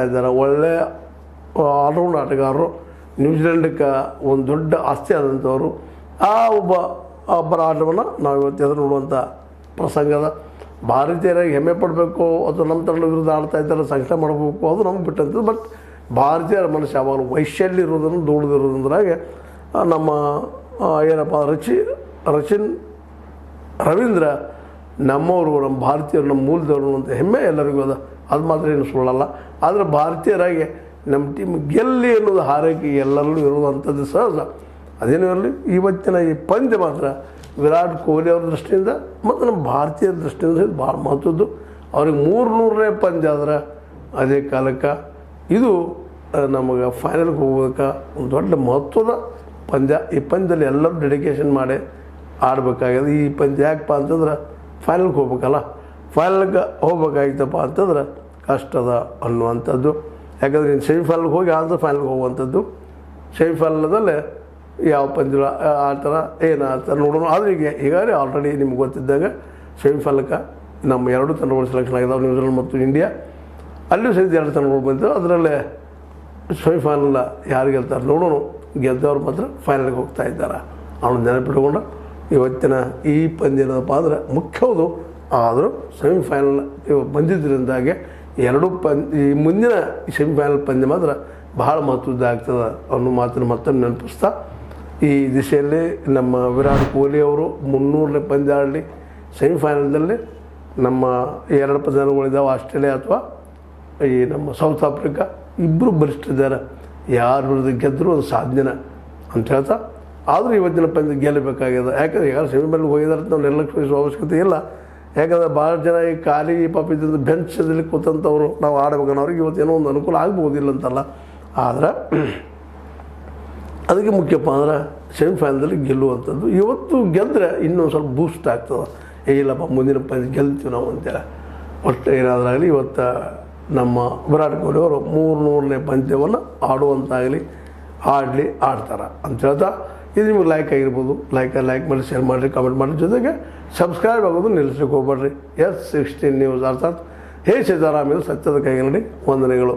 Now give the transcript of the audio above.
ಇದ್ದಾರೆ. ಒಳ್ಳೆಯ ಆಲ್ರೌಂಡ್ ಆಟಗಾರರು, ನ್ಯೂಜಿಲೆಂಡ್ಗೆ ಒಂದು ದೊಡ್ಡ ಆಸ್ತಿ ಆದಂಥವರು. ಆ ಒಬ್ಬರ ಆಟವನ್ನು ನಾವು ಇವತ್ತು ಎದುರು ನೋಡುವಂಥ ಪ್ರಸಂಗದ ಭಾರತೀಯರಾಗಿ ಹೆಮ್ಮೆ ಪಡಬೇಕು ಅಥವಾ ನಮ್ಮ ತಂಡ ವಿರುದ್ಧ ಆಡ್ತಾ ಇದ್ದಾರೆ ಸಂಕಟ ಮಾಡಬೇಕು, ಅದು ನಮ್ಗೆ ಬಿಟ್ಟಂಥದ್ದು. ಬಟ್ ಭಾರತೀಯರ ಮನಸ್ಸು ಯಾವಾಗಲೂ ವೈಶಲ್ಯ ಇರೋದನ್ನು ದೂಡದಿರೋದ್ರಾಗೆ ನಮ್ಮ ಏನಪ್ಪ ರಚಿನ್ ರವೀಂದ್ರ ನಮ್ಮವರು, ನಮ್ಮ ಭಾರತೀಯರು, ನಮ್ಮ ಮೂಲದವರು ಅಂತ ಹೆಮ್ಮೆ ಎಲ್ಲರಿಗೂ ಅದ. ಅದು ಮಾತ್ರ ಏನು ಸುಳ್ಳಲ್ಲ. ಆದರೆ ಭಾರತೀಯರಾಗಿ ನಮ್ಮ ಟೀಮ್ ಗೆಲ್ಲಿ ಅನ್ನೋದು ಹಾರೈಕೆ ಎಲ್ಲರಲ್ಲೂ ಇರುವಂಥದ್ದು ಸಹಜ. ಅದೇನೂ ಇರಲಿ, ಇವತ್ತಿನ ಈ ಪಂದ್ಯ ಮಾತ್ರ ವಿರಾಟ್ ಕೊಹ್ಲಿ ಅವ್ರ ದೃಷ್ಟಿಯಿಂದ ಮತ್ತು ನಮ್ಮ ಭಾರತೀಯರ ದೃಷ್ಟಿಯಿಂದ ಭಾಳ ಮಹತ್ವದ್ದು. ಅವ್ರಿಗೆ 300ನೇ ಪಂದ್ಯ ಆದ್ರೆ ಅದೇ ಕಾಲಕ್ಕೆ ಇದು ನಮಗೆ ಫೈನಲ್ಗೆ ಹೋಗೋದಕ್ಕೆ ಒಂದು ದೊಡ್ಡ ಮಹತ್ವದ ಪಂದ್ಯ. ಈ ಪಂದ್ಯದಲ್ಲಿ ಎಲ್ಲರೂ ಡೆಡಿಕೇಶನ್ ಮಾಡಿ ಆಡಬೇಕಾಗ್ಯದ. ಈ ಪಂದ್ಯ ಯಾಕಪ್ಪ ಅಂತಂದ್ರೆ ಫೈನಲ್ಗೆ ಹೋಗ್ಬೇಕಲ್ಲ, ಫೈನಲ್ಗೆ ಹೋಗ್ಬೇಕಾಗಿತ್ತಪ್ಪ ಅಂತಂದ್ರೆ ಕಷ್ಟದ ಅನ್ನುವಂಥದ್ದು. ಯಾಕಂದರೆ ಇನ್ನು ಸೆಮಿಫೈನಲ್ಗೆ ಹೋಗಿ ಆದ್ರೆ ಫೈನಲ್ಗೆ ಹೋಗುವಂಥದ್ದು. ಸೆಮಿಫೈನಲ್ದಲ್ಲೇ ಯಾವ ಪಂದ್ಯ ಆಡ್ತಾರೆ ಏನು ಆಡ್ತಾರೆ ನೋಡೋಣ. ಆದರೆ ಈಗಾಗಲೇ ಆಲ್ರೆಡಿ ನಿಮ್ಗೆ ಗೊತ್ತಿದ್ದಾಗ ಸೆಮಿಫೈನಲ್ಗೆ ನಮ್ಮ 2 ತಂಡಗಳು ಸೆಲೆಕ್ಷನ್ ಆಗಿದ್ದಾವೆ, ನ್ಯೂಜಿಲೆಂಡ್ ಮತ್ತು ಇಂಡಿಯಾ. ಅಲ್ಲಿಯೂ ಸಹಿತ 2 ತಂಡಗಳು ಬಂದಿವೆ. ಅದರಲ್ಲೇ ಸೆಮಿಫೈನಲ್ ಯಾರು ಗೆಲ್ತಾರೆ ನೋಡೋಣ. ಗೆದ್ದವ್ರು ಮಾತ್ರ ಫೈನಲ್ಗೆ ಹೋಗ್ತಾ ಇದ್ದಾರೆ. ಅವನು ನೆನಪಿಟ್ಕೊಂಡು ಇವತ್ತಿನ ಈ ಪಂದ್ಯ ಏನಪ್ಪ ಅಂದರೆ ಮುಖ್ಯವುದು. ಆದರೂ ಸೆಮಿಫೈನಲ್ ಬಂದಿದ್ದರಿಂದಾಗೆ 2 ಈ ಮುಂದಿನ ಸೆಮಿಫೈನಲ್ ಪಂದ್ಯ ಮಾತ್ರ ಬಹಳ ಮಹತ್ವದ್ದಾಗ್ತದೆ ಅನ್ನೋ ಮಾತನ್ನು ಮತ್ತೊಮ್ಮೆ ನೆನಪಿಸ್ತಾ, ಈ ದಿಶೆಯಲ್ಲಿ ನಮ್ಮ ವಿರಾಟ್ ಕೊಹ್ಲಿ ಅವರು 300ನೇ ಪಂದ್ಯ ಆಡಲಿ. ಸೆಮಿಫೈನಲ್ದಲ್ಲಿ ನಮ್ಮ 2 ಪಂದ್ಯಗಳಿದ್ದಾವೆ, ಆಸ್ಟ್ರೇಲಿಯಾ ಅಥವಾ ಈ ನಮ್ಮ ಸೌತ್ ಆಫ್ರಿಕಾ. ಇಬ್ಬರು ಬಲಿಷ್ಠರಿದ್ದಾರೆ. ಯಾರು ವಿರುದ್ಧ ಗೆದ್ದರೂ ಅದು ಸಾಧ್ಯನ ಅಂತ ಹೇಳ್ತಾ, ಆದರೂ ಇವತ್ತಿನ ಪಂದ್ಯ ಗೆಲ್ಲಬೇಕಾಗ್ಯದ. ಯಾಕಂದರೆ ಈಗ ಸೆಮಿಫೈನಲ್ಗೆ ಹೋಗಿದ್ದಾರೆ ಅಂತ ನಾವು ನಿರ್ಲಕ್ಷ್ಯ ವಹಿಸುವ ಅವಶ್ಯಕತೆ ಇಲ್ಲ. ಯಾಕಂದರೆ ಭಾಳ ಜನ ಈ ಖಾಲಿ ಪಾಪಿದ್ದ ಬೆಂಚಲ್ಲಿ ಕೂತಂಥವ್ರು ನಾವು ಆಡಬೇಕನ್ನೋ ಅವ್ರಿಗೆ ಇವತ್ತೇನೋ ಒಂದು ಅನುಕೂಲ ಆಗ್ಬೋದಿಲ್ಲ ಅಂತಲ್ಲ. ಆದರೆ ಅದಕ್ಕೆ ಮುಖ್ಯಪ್ಪ ಅಂದ್ರೆ ಸೆಮಿಫೈನಲ್ದಲ್ಲಿ ಗೆಲ್ಲುವಂಥದ್ದು. ಇವತ್ತು ಗೆದ್ದರೆ ಇನ್ನೊಂದು ಸ್ವಲ್ಪ ಬೂಸ್ಟ್ ಆಗ್ತದೆ. ಇಲ್ಲಪ್ಪ ಮುಂದಿನ ಪಂದ್ಯ ಗೆಲ್ತೀವಿ ನಾವು ಅಂತೇಳಿ. ಒಟ್ಟು ಏನಾದ್ರಾಗಲಿ ಇವತ್ತು ನಮ್ಮ ವಿರಾಟ್ ಕೊಹ್ಲಿ ಅವರು 300ನೇ ಪಂದ್ಯವನ್ನು ಆಡ್ತಾರೆ ಅಂತ ಹೇಳ್ತಾ, ಇದು ನಿಮಗೆ ಲೈಕ್ ಆಗಿರ್ಬೋದು. ಲೈಕ್ ಮಾಡಿ, ಶೇರ್ ಮಾಡಿರಿ, ಕಾಮೆಂಟ್ ಮಾಡಿರಿ. ಜೊತೆಗೆ ಸಬ್ಸ್ಕ್ರೈಬ್ ಆಗೋದು ನಿಲ್ಲಿಸ್ಲಿಕ್ಕೆ ಹೋಗ್ಬೇಡ್ರಿ. S16 ನ್ಯೂಸ್ ಅರ್ಥಾತ್ ಹೇ ಸಿದ್ದರಾಮಯ್ಯ ಸತ್ಯದ ಕೈಗನ್ನಡಿ. ವಂದನೆಗಳು.